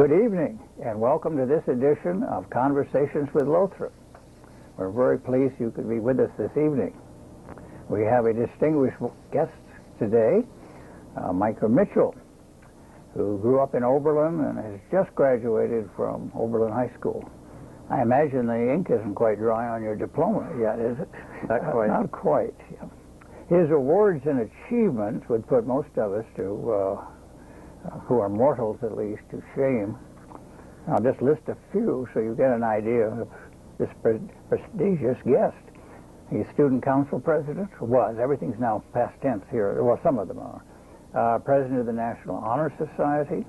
Good evening, and welcome to this edition of Conversations with Lothrop. We're very pleased you could be with us this evening. We have a distinguished guest today, Micah Mitchell, who grew up in Oberlin and has just graduated from Oberlin High School. I imagine the ink isn't quite dry on your diploma yet, is it? Not quite. Not quite. Yeah. His awards and achievements would put most of us to who are mortals at least, to shame. I'll just list a few so you get an idea of this prestigious guest. He's student council president, was. Everything's now past tense here. Well, some of them are. President of the National Honor Society.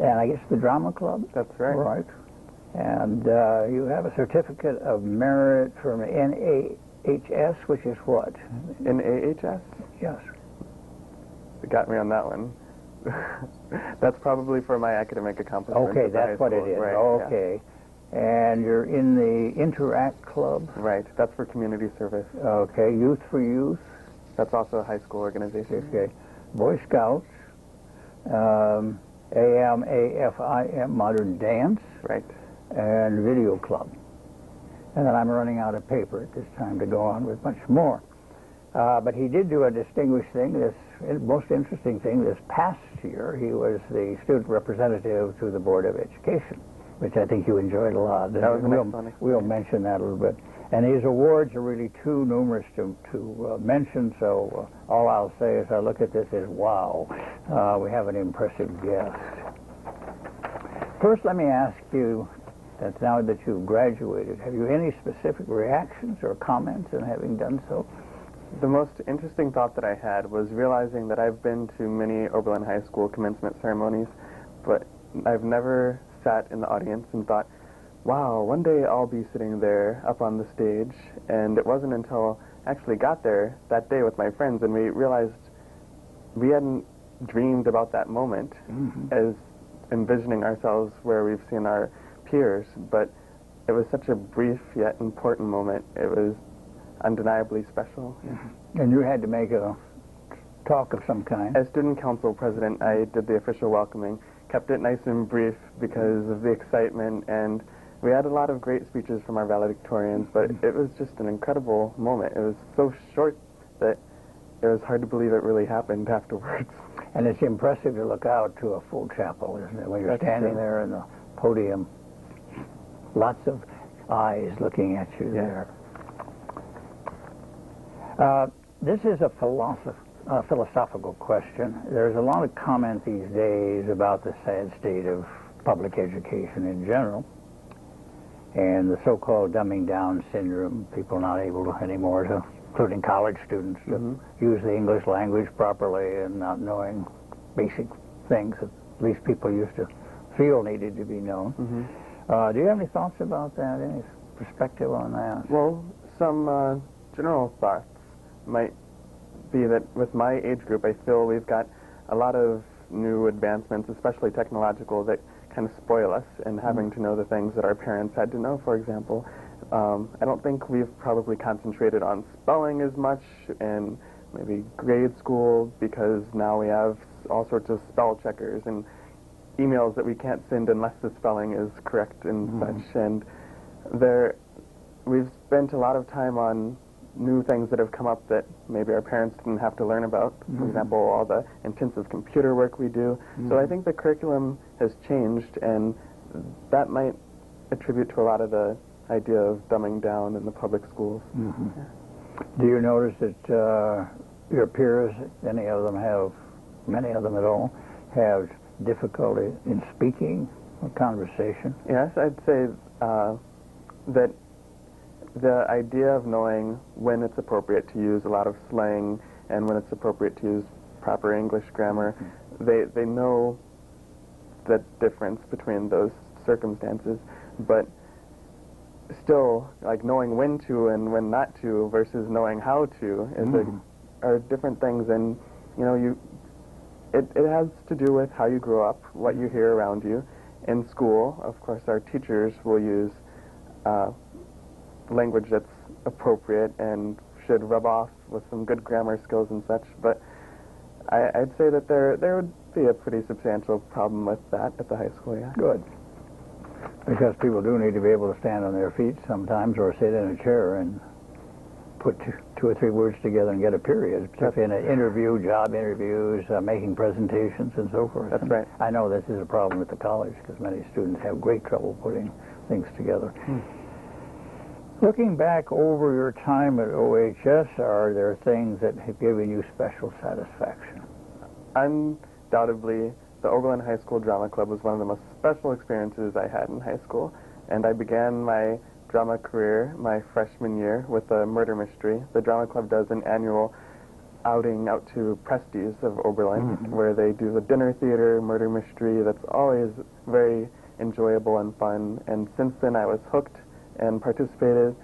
And I guess the Drama Club. That's right. Right. And you have a certificate of merit from NAHS, which is what? NAHS? Yes. It got me on that one. That's probably for my academic accomplishments. Okay, that's what it is. Right, okay. Yeah. And you're in the Interact Club? Right, that's for community service. Okay, Youth for Youth? That's also a high school organization. Okay. Boy Scouts, AMAFIM, Modern Dance. Right. And Video Club. And then I'm running out of paper at this time to go on with much more. But he did do a distinguished thing, this most interesting thing. This past year, he was the student representative to the Board of Education, which I think you enjoyed a lot. That was we'll mention that a little bit. And these awards are really too numerous to mention, so all I'll say as I look at this is, wow, we have an impressive guest. First, let me ask you, that now that you've graduated, have you any specific reactions or comments in having done so? The most interesting thought that I had was realizing that I've been to many Oberlin High School commencement ceremonies, but I've never sat in the audience and thought, wow, one day I'll be sitting there up on the stage. And it wasn't until I actually got there that day with my friends and we realized we hadn't dreamed about that moment as envisioning ourselves where we've seen our peers, but it was such a brief yet important moment. It was undeniably special. And you had to make a talk of some kind. As student council president, I did the official welcoming, kept it nice and brief because of the excitement, and we had a lot of great speeches from our valedictorians, but it was just an incredible moment. It was so short that it was hard to believe it really happened afterwards. And it's impressive to look out to a full chapel, isn't it, when you're standing there in the podium. Lots of eyes looking at you there. This is a philosophical question. There's a lot of comment these days about the sad state of public education in general and the so-called dumbing down syndrome, people not able to anymore to, including college students, to use the English language properly and not knowing basic things that at least people used to feel needed to be known. Do you have any thoughts about that, any perspective on that? Well, some general thoughts might be that with my age group, I feel we've got a lot of new advancements, especially technological, that kind of spoil us in having to know the things that our parents had to know, for example. I don't think we've probably concentrated on spelling as much in maybe grade school because now we have all sorts of spell checkers and emails that we can't send unless the spelling is correct and such. And we've spent a lot of time on new things that have come up that maybe our parents didn't have to learn about. For example, all the intensive computer work we do. So I think the curriculum has changed, and that might attribute to a lot of the idea of dumbing down in the public schools. Do you notice that your peers, many of them at all, have difficulty in speaking or conversation? Yes, I'd say that the idea of knowing when it's appropriate to use a lot of slang and when it's appropriate to use proper English grammar, they know the difference between those circumstances, but still, like knowing when to and when not to versus knowing how to are different things, and you know, it has to do with how you grow up, what you hear around you. In school, of course, our teachers will use language that's appropriate and should rub off with some good grammar skills and such, but I'd say that there would be a pretty substantial problem with that at the high school, yeah. Good. Because people do need to be able to stand on their feet sometimes or sit in a chair and put two or three words together and get a period, particularly in an interview, job interviews, making presentations and so forth. That's right. I know this is a problem at the college because many students have great trouble putting things together. Looking back over your time at OHS, are there things that have given you special satisfaction? Undoubtedly, the Oberlin High School Drama Club was one of the most special experiences I had in high school, and I began my drama career my freshman year with a murder mystery. The drama club does an annual outing out to Prestes of Oberlin, where they do a dinner theater murder mystery that's always very enjoyable and fun. And since then I was hooked and participated,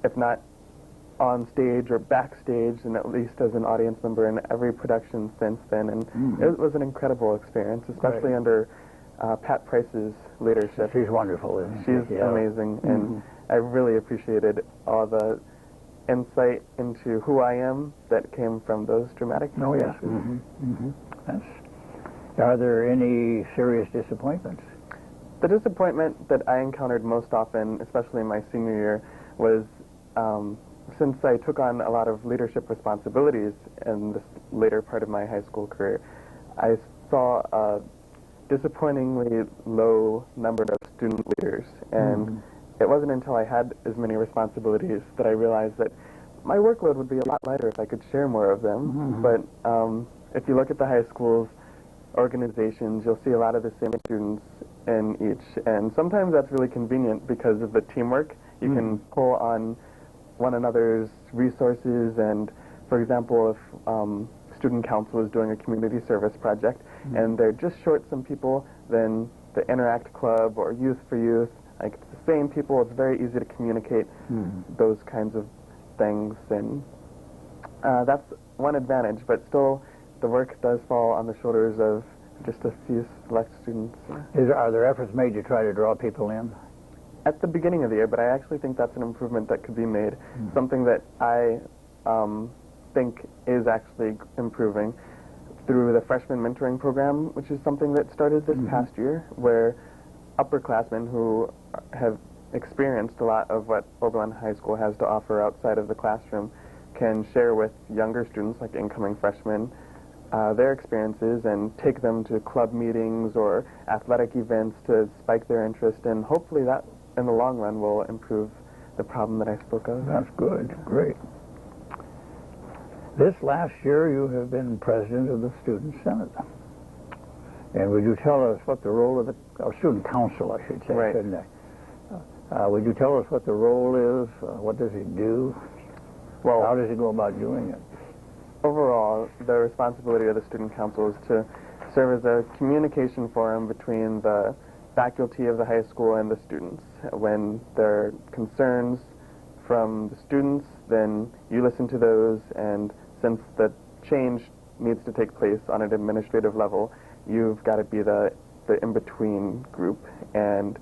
if not on stage or backstage, and at least as an audience member in every production since then. And it was an incredible experience, especially under Pat Price's leadership. She's wonderful, isn't she? She's amazing, and I really appreciated all the insight into who I am that came from those dramatic performances. Are there any serious disappointments? The disappointment that I encountered most often, especially in my senior year, was since I took on a lot of leadership responsibilities in this later part of my high school career, I saw a disappointingly low number of student leaders, and it wasn't until I had as many responsibilities that I realized that my workload would be a lot lighter if I could share more of them. But if you look at the high school's organizations, you'll see a lot of the same students in each, and sometimes that's really convenient because of the teamwork. You can pull on one another's resources, and for example, if student council is doing a community service project and they're just short some people, then the Interact Club or Youth for Youth, like it's the same people, it's very easy to communicate those kinds of things, and that's one advantage, but still the work does fall on the shoulders of just a few select students. Are there efforts made to try to draw people in? At the beginning of the year, but I actually think that's an improvement that could be made. Something that I think is actually improving through the freshman mentoring program, which is something that started this past year, where upperclassmen who have experienced a lot of what Oberlin High School has to offer outside of the classroom can share with younger students, like incoming freshmen, their experiences and take them to club meetings or athletic events to spike their interest, and hopefully that in the long run will improve the problem that I spoke of. That's good. Great. This last year you have been president of the Student Senate. And would you tell us what the role of the Student Council, I should say, shouldn't I? Would you tell us what the role is? What does it do? Well, how does it go about doing it? Overall, the responsibility of the Student Council is to serve as a communication forum between the faculty of the high school and the students. When there are concerns from the students, then you listen to those, and since the change needs to take place on an administrative level, you've got to be the in-between group. And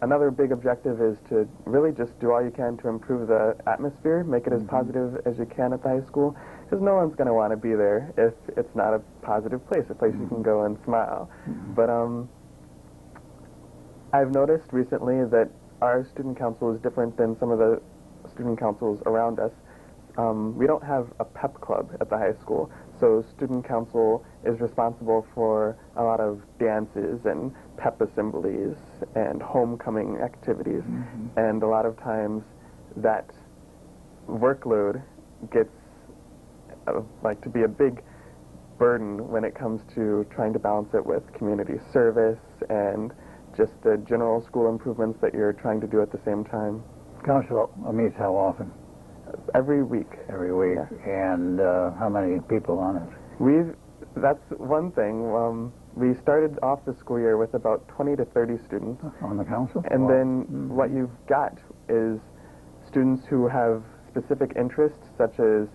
another big objective is to really just do all you can to improve the atmosphere, make it as positive as you can at the high school, because no one's going to want to be there if it's not a positive place, a place you can go and smile. But I've noticed recently that our student council is different than some of the student councils around us. We don't have a pep club at the high school, so student council is responsible for a lot of dances and pep assemblies and homecoming activities, and a lot of times that workload gets like to be a big burden when it comes to trying to balance it with community service and just the general school improvements that you're trying to do at the same time. Council meets how often? Every week. Every week. Yeah. And how many people on it? That's one thing. We started off the school year with about 20 to 30 students. On the council? And then what you've got is students who have specific interests, such as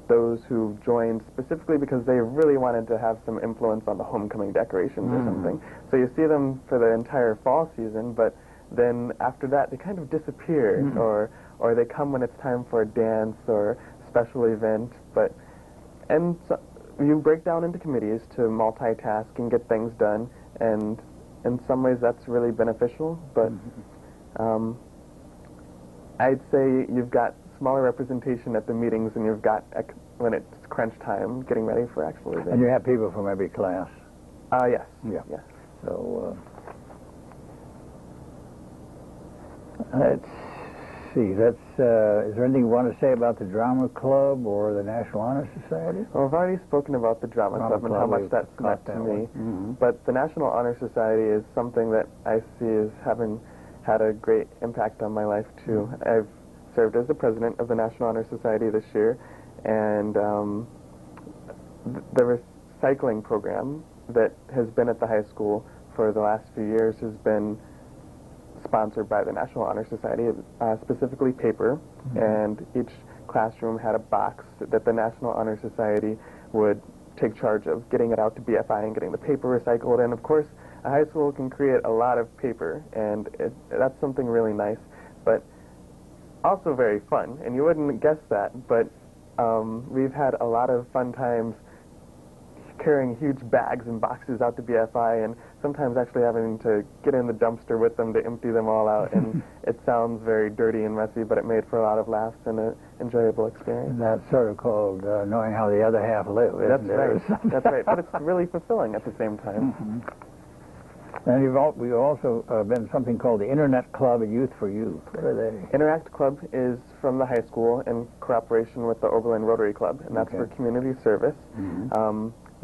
those who joined specifically because they really wanted to have some influence on the homecoming decorations or something. So you see them for the entire fall season, but then after that they kind of disappear, or they come when it's time for a dance or special event. And you break down into committees to multitask and get things done, and in some ways that's really beneficial, but I'd say you've got smaller representation at the meetings than you've got when it's crunch time, getting ready for actual events. And you have people from every class? Yes. Yeah. Yes. So, let's see, is there anything you want to say about the Drama Club or the National Honor Society? Well, I've already spoken about the Drama Club and how much that's meant to me. But the National Honor Society is something that I see as having had a great impact on my life, too. I've served as the president of the National Honor Society this year, and the recycling program that has been at the high school for the last few years has been sponsored by the National Honor Society, specifically paper, and each classroom had a box that the National Honor Society would take charge of getting it out to BFI and getting the paper recycled. And of course, a high school can create a lot of paper, and that's something really nice, but also very fun. And you wouldn't guess that, but we've had a lot of fun times carrying huge bags and boxes out to BFI, and sometimes actually having to get in the dumpster with them to empty them all out. And it sounds very dirty and messy, but it made for a lot of laughs and an enjoyable experience. That's sort of called knowing how the other half live, isn't That's it? right. That's right. But it's really fulfilling at the same time. And we've also been something called the Internet Club and Youth for Youth. What are they? Interact Club is from the high school in cooperation with the Oberlin Rotary Club, and that's for community service.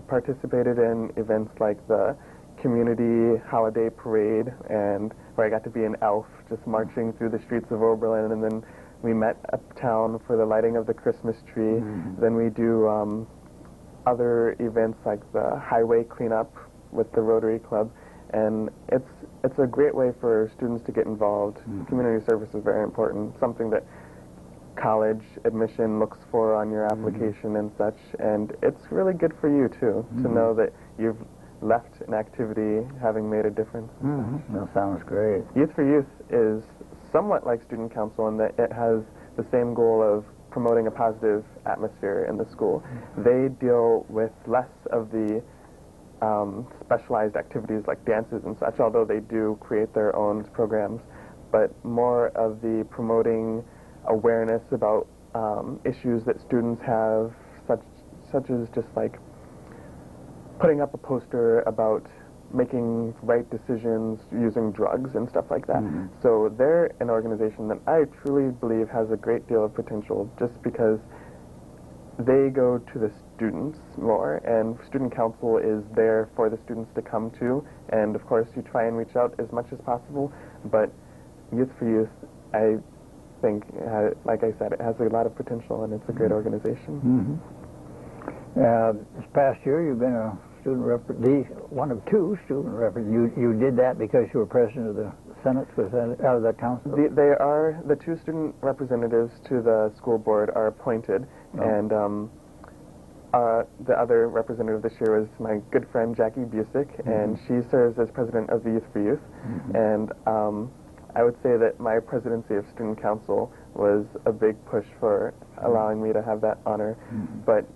Participated in events like the community holiday parade, and where I got to be an elf just marching through the streets of Oberlin, and then we met uptown for the lighting of the Christmas tree. Then we do other events like the highway cleanup with the Rotary Club, and it's a great way for students to get involved. Community service is very important, something that college admission looks for on your application and such, and it's really good for you too to know that you've left an activity having made a difference. That sounds great. Youth for Youth is somewhat like student council in that it has the same goal of promoting a positive atmosphere in the school. They deal with less of the specialized activities like dances and such, although they do create their own programs, but more of the promoting awareness about issues that students have, such as just like putting up a poster about making right decisions using drugs and stuff like that. So they're an organization that I truly believe has a great deal of potential, just because they go to the students more, and student council is there for the students to come to, and of course you try and reach out as much as possible, but Youth for Youth, I think, like I said, it has a lot of potential, and it's a great organization. This past year, you've been a student one of two student representatives. You did that because you were president of the Senate, was that out of the council? They are the two student representatives to the school board are appointed, and the other representative this year was my good friend Jackie Busick, and she serves as president of the Youth for Youth, and I would say that my presidency of student council was a big push for allowing me to have that honor, but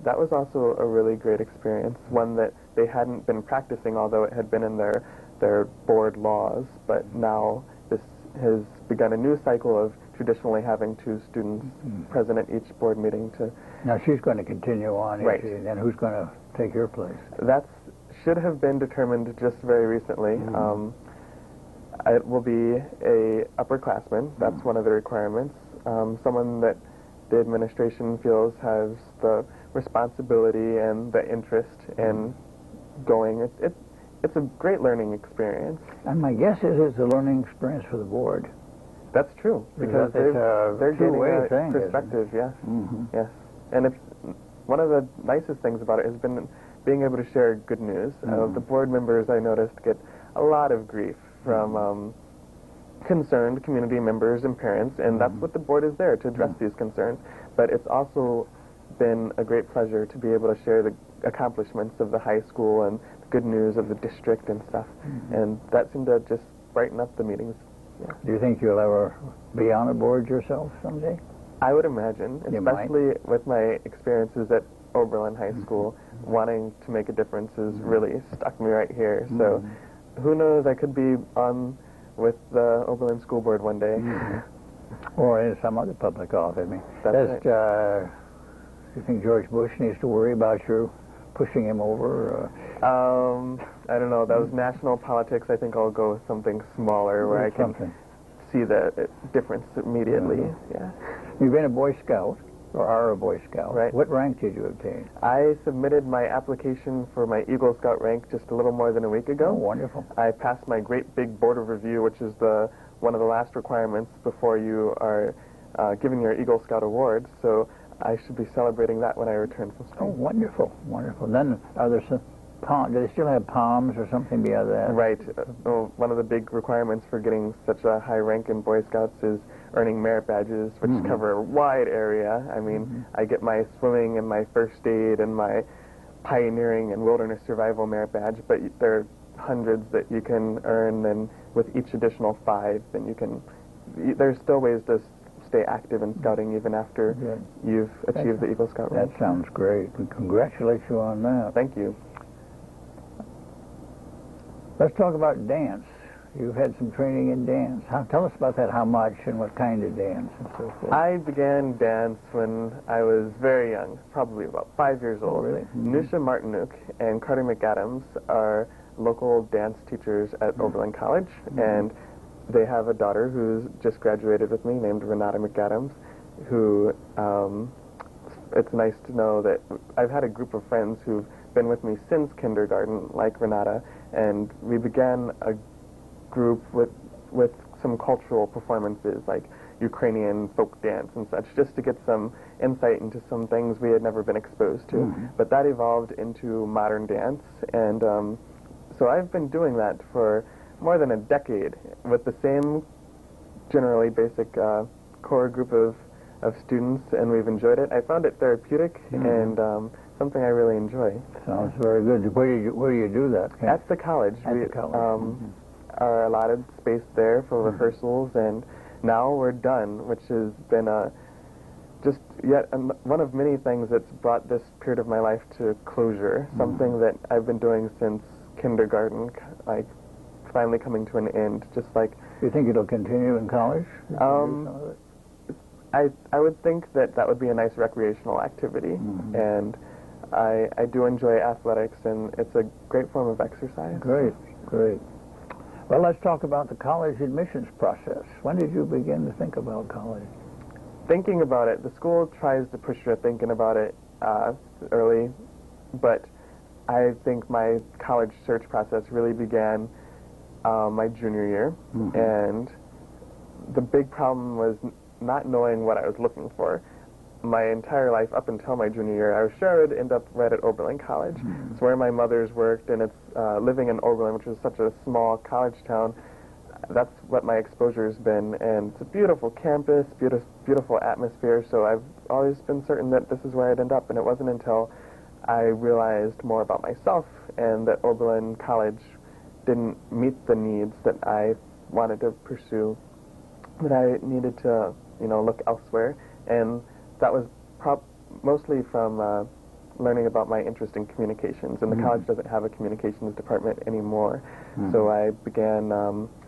that was also a really great experience, one that they hadn't been practicing, although it had been in their board laws, but now this has begun a new cycle of traditionally having two students present at each board meeting to... Now she's going to continue on, right. And who's going to take your place? That should have been determined just very recently. It will be a upperclassman. That's one of the requirements. Someone that the administration feels has the responsibility and the interest in going. It's a great learning experience. And my guess is it's a learning experience for the board. That's true, because they're getting a perspective, yes. Yes. And it's one of the nicest things about it has been being able to share good news. The board members, I noticed, get a lot of grief from concerned community members and parents, and that's what the board is there, to address these concerns. But it's also been a great pleasure to be able to share the accomplishments of the high school and the good news of the district and stuff, and that seemed to just brighten up the meetings. Yeah. Do you think you'll ever be on a board yourself someday? I would imagine, especially with my experiences at Oberlin High School, wanting to make a difference has really stuck me right here. So who knows, I could be on with the Oberlin School Board one day. Or in some other public office. I mean, That's right. Do you think George Bush needs to worry about you pushing him over? I don't know. That was national politics. I think I'll go with something smaller where I can see the difference immediately. Yeah. You've been a Boy Scout, or are a Boy Scout. Right. What rank did you obtain? I submitted my application for my Eagle Scout rank just a little more than a week ago. Oh, wonderful. I passed my great big board of review, which is one of the last requirements before you are given your Eagle Scout award. So I should be celebrating that when I return from spring. Oh, wonderful, wonderful. Then are there some do they still have palms or something beyond that? Right. One of the big requirements for getting such a high rank in Boy Scouts is earning merit badges, which cover a wide area. I mean, I get my swimming and my first aid and my pioneering and wilderness survival merit badge, but there are hundreds that you can earn, and with each additional 5, then you can. There's still ways to stay active in scouting even after you've achieved the Eagle Scout rank. That sounds great. We congratulate you on that. Thank you. Let's talk about dance. You've had some training in dance. Tell us about that, how much and what kind of dance and so forth. I began dance when I was very young, probably about 5 years old. Oh, really? Nusha Martinuk and Carter McAdams are local dance teachers at Oberlin College, and they have a daughter who's just graduated with me named Renata McAdams, who it's nice to know that I've had a group of friends who've been with me since kindergarten, like Renata, and we began a group with some cultural performances like Ukrainian folk dance and such, just to get some insight into some things we had never been exposed to. But that evolved into modern dance, and so I've been doing that for more than a decade with the same generally basic core group of students, and we've enjoyed it. I found it therapeutic and something I really enjoy. Sounds very good. Where do you do that? At the college. At the college. Are allotted space there for rehearsals, and now we're done, which has been just yet one of many things that's brought this period of my life to closure, something that I've been doing since kindergarten, like finally coming to an end, just like... Do you think it'll continue in college? I would think that would be a nice recreational activity, and I do enjoy athletics, and it's a great form of exercise. Great, great. Well, let's talk about the college admissions process. When did you begin to think about college? Thinking about it, the school tries to push you thinking about it early, but I think my college search process really began my junior year, and the big problem was not knowing what I was looking for. My entire life up until my junior year, I was sure I would end up right at Oberlin College. It's where my mother's worked, and it's living in Oberlin, which is such a small college town. That's what my exposure's been, and it's a beautiful campus, beautiful atmosphere, so I've always been certain that this is where I'd end up, and it wasn't until I realized more about myself and that Oberlin College didn't meet the needs that I wanted to pursue that I needed to, look elsewhere, and that was mostly from learning about my interest in communications, and the college doesn't have a communications department anymore. So I began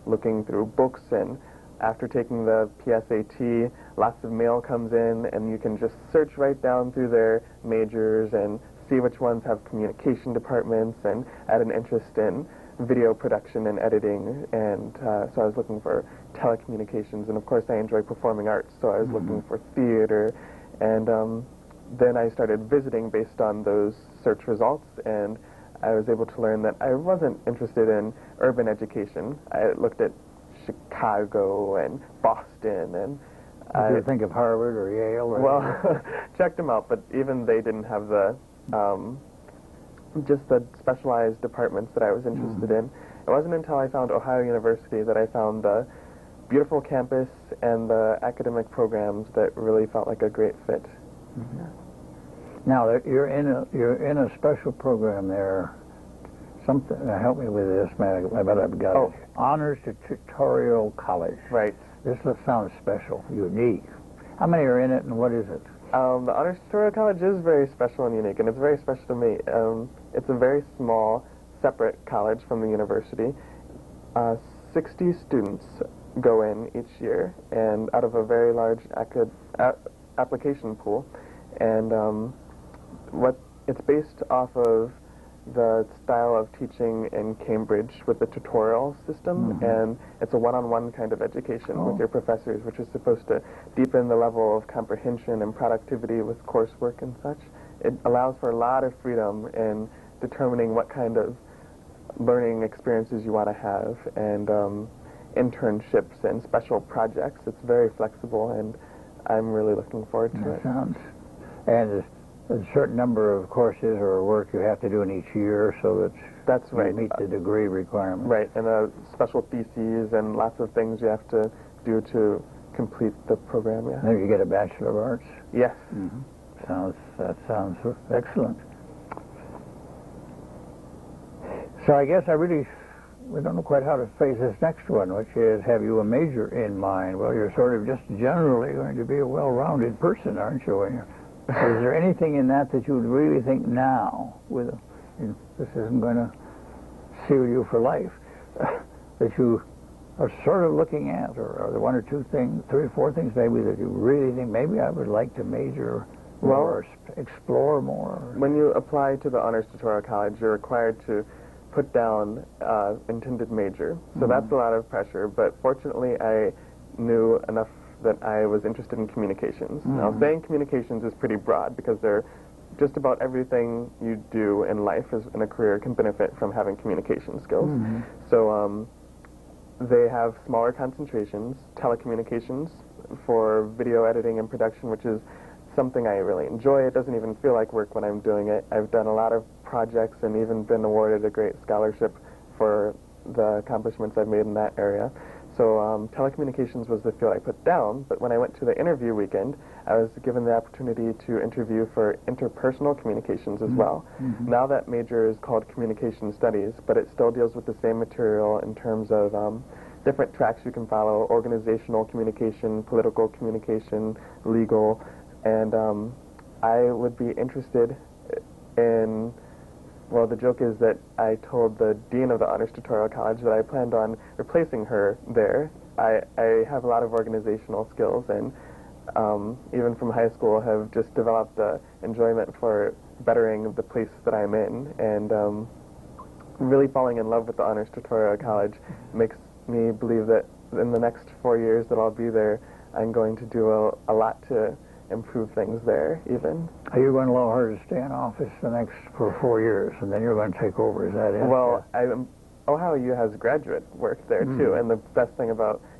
looking through books, and after taking the PSAT, lots of mail comes in, and you can just search right down through their majors and see which ones have communication departments, and I had an interest in video production and editing, and so I was looking for telecommunications, and of course I enjoy performing arts, so I was looking for theater, and then I started visiting based on those search results, and I was able to learn that I wasn't interested in urban education. I looked at Chicago and Boston, and Did you think of Harvard or Yale? Or well, checked them out, but even they didn't have the just the specialized departments that I was interested in. It wasn't until I found Ohio University that I found the beautiful campus and the academic programs that really felt like a great fit. Now you're in a special program there. Something help me with this, man. I bet I've got it. Honors Tutorial College. Right. This sounds special, unique. How many are in it, and what is it? The Honors Tutorial College is very special and unique, and it's very special to me. It's a very small, separate college from the university. 60 students go in each year, and out of a very large application pool. And it's based off of the style of teaching in Cambridge with the tutorial system, and it's a one-on-one kind of education with your professors, which is supposed to deepen the level of comprehension and productivity with coursework and such. It allows for a lot of freedom in determining what kind of learning experiences you want to have, and internships and special projects. It's very flexible, and I'm really looking forward to it. And a certain number of courses or work you have to do in each year, so that's right. You meet the degree requirement. Right, and special theses and lots of things you have to do to complete the program. Yeah. Then you get a Bachelor of Arts. Yes. That sounds excellent. So I guess we don't know quite how to phrase this next one, which is, have you a major in mind? Well, you're sort of just generally going to be a well-rounded person, aren't you? Is there anything in that you would really think now, this isn't going to seal you for life, that you are sort of looking at, or are there one or two things, three or four things maybe that you really think, maybe I would like to major or explore more? When you apply to the Honors Tutorial College, you're required to put down intended major, so that's a lot of pressure, but fortunately I knew enough that I was interested in communications. Now, saying communications is pretty broad because just about everything you do in life in a career can benefit from having communication skills. So they have smaller concentrations, telecommunications for video editing and production, which is something I really enjoy. It doesn't even feel like work when I'm doing it. I've done a lot of projects and even been awarded a great scholarship for the accomplishments I've made in that area. So telecommunications was the field I put down, but when I went to the interview weekend, I was given the opportunity to interview for interpersonal communications as well. Now that major is called Communication Studies, but it still deals with the same material in terms of different tracks you can follow: organizational communication, political communication, legal, and I would be interested in... Well, the joke is that I told the dean of the Honors Tutorial College that I planned on replacing her there. I have a lot of organizational skills, and even from high school have just developed the enjoyment for bettering the place that I'm in, and really falling in love with the Honors Tutorial College makes me believe that in the next 4 years that I'll be there, I'm going to do a lot to improve things there, even. Are you going to allow her to stay in office for 4 years, and then you're going to take over? Is that it? Well, Ohio U has graduate work there, too, and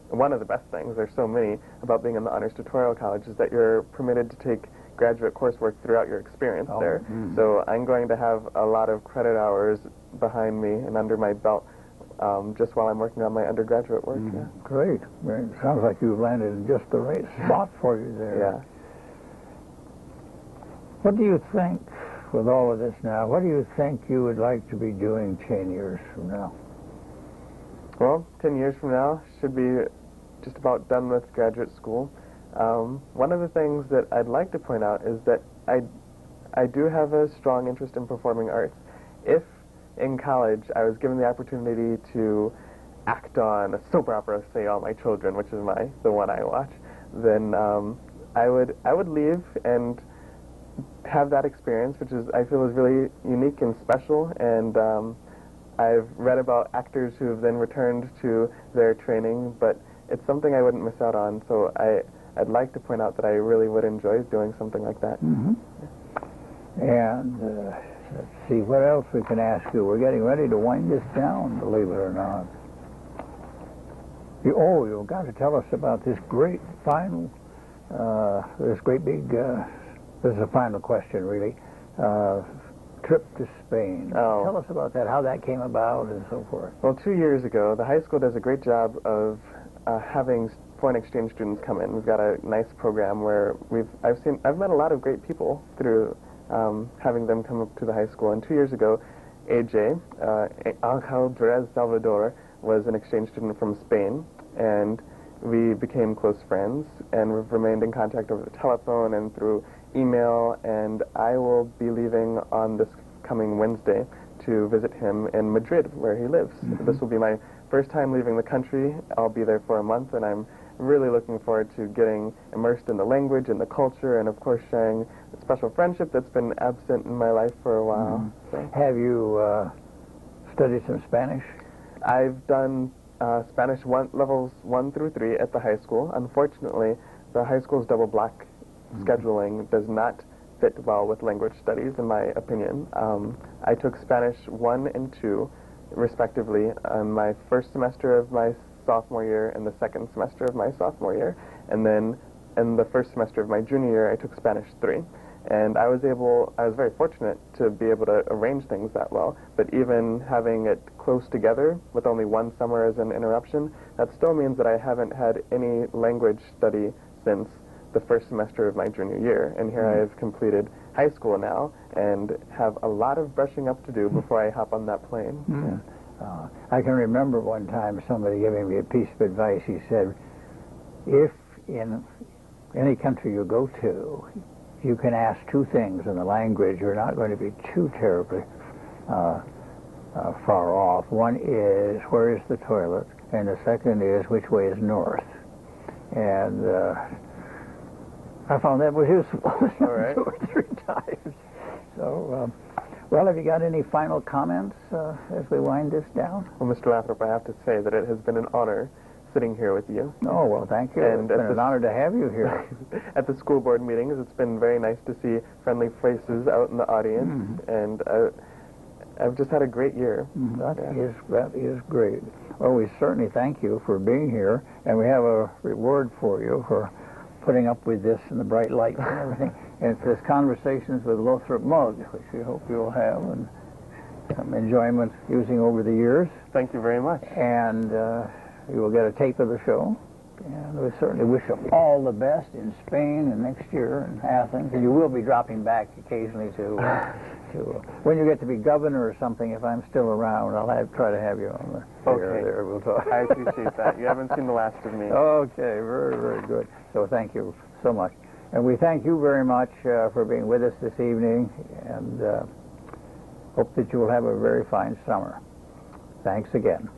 one of the best things, there's so many, about being in the Honors Tutorial College is that you're permitted to take graduate coursework throughout your experience there. So I'm going to have a lot of credit hours behind me and under my belt just while I'm working on my undergraduate work. Yeah. Great. It sounds like you've landed in just the right spot for you there. Yeah. What do you think, with all of this now, what do you think you would like to be doing 10 years from now? Well, 10 years from now, should be just about done with graduate school. One of the things that I'd like to point out is that I do have a strong interest in performing arts. If in college I was given the opportunity to act on a soap opera, say All My Children, which is the one I watch, then I would leave and have that experience, which I feel is really unique and special, and I've read about actors who have then returned to their training, but it's something I wouldn't miss out on, so I'd like to point out that I really would enjoy doing something like that. And let's see, what else we can ask you? We're getting ready to wind this down, believe it or not. You've got to tell us about this great final, this is a final question, really, trip to Spain. Tell us about that, how that came about, and so forth. Well, 2 years ago, the high school does a great job of having foreign exchange students come in. We've got a nice program where I've met a lot of great people through having them come up to the high school. And 2 years ago, AJ, Angel Jerez Salvador, was an exchange student from Spain, and we became close friends, and we've remained in contact over the telephone and through email, and I will be leaving on this coming Wednesday to visit him in Madrid, where he lives. This will be my first time leaving the country. I'll be there for a month, and I'm really looking forward to getting immersed in the language and the culture, and of course sharing a special friendship that's been absent in my life for a while. So. Have you studied some Spanish? I've done Spanish levels 1 through 3 at the high school. Unfortunately, the high school's double block scheduling does not fit well with language studies, in my opinion. I took Spanish 1 and 2, respectively, my first semester of my sophomore year and the second semester of my sophomore year. And then in the first semester of my junior year, I took Spanish 3. And I was very fortunate to be able to arrange things that well. But even having it close together with only one summer as an interruption, that still means that I haven't had any language study since the first semester of my junior year. And here I have completed high school now and have a lot of brushing up to do before I hop on that plane. Yeah. I can remember one time somebody giving me a piece of advice. He said, if in any country you go to, you can ask 2 things in the language, you're not going to be too terribly far off. One is, where is the toilet? And the second is, which way is north? And I found that was useful. All right. 2 or 3 times. So, well, have you got any final comments as we wind this down? Well, Mr. Lothrop, I have to say that it has been an honor sitting here with you. Oh, well, thank you. And it's been an honor to have you here. At the school board meetings, it's been very nice to see friendly faces out in the audience, and I've just had a great year. That is great. Well, we certainly thank you for being here, and we have a reward for you for putting up with this and the bright lights and everything. And it's this Conversations with Lothrop mug, which we hope you'll have and some enjoyment using over the years. Thank you very much. And you will get a tape of the show. And we certainly wish you all the best in Spain and next year in Athens. And you will be dropping back occasionally to when you get to be governor or something. If I'm still around, I'll try to have you on the air there. We'll talk. I appreciate that. You haven't seen the last of me. Okay, very, very good. So thank you so much. And we thank you very much for being with us this evening, and hope that you will have a very fine summer. Thanks again.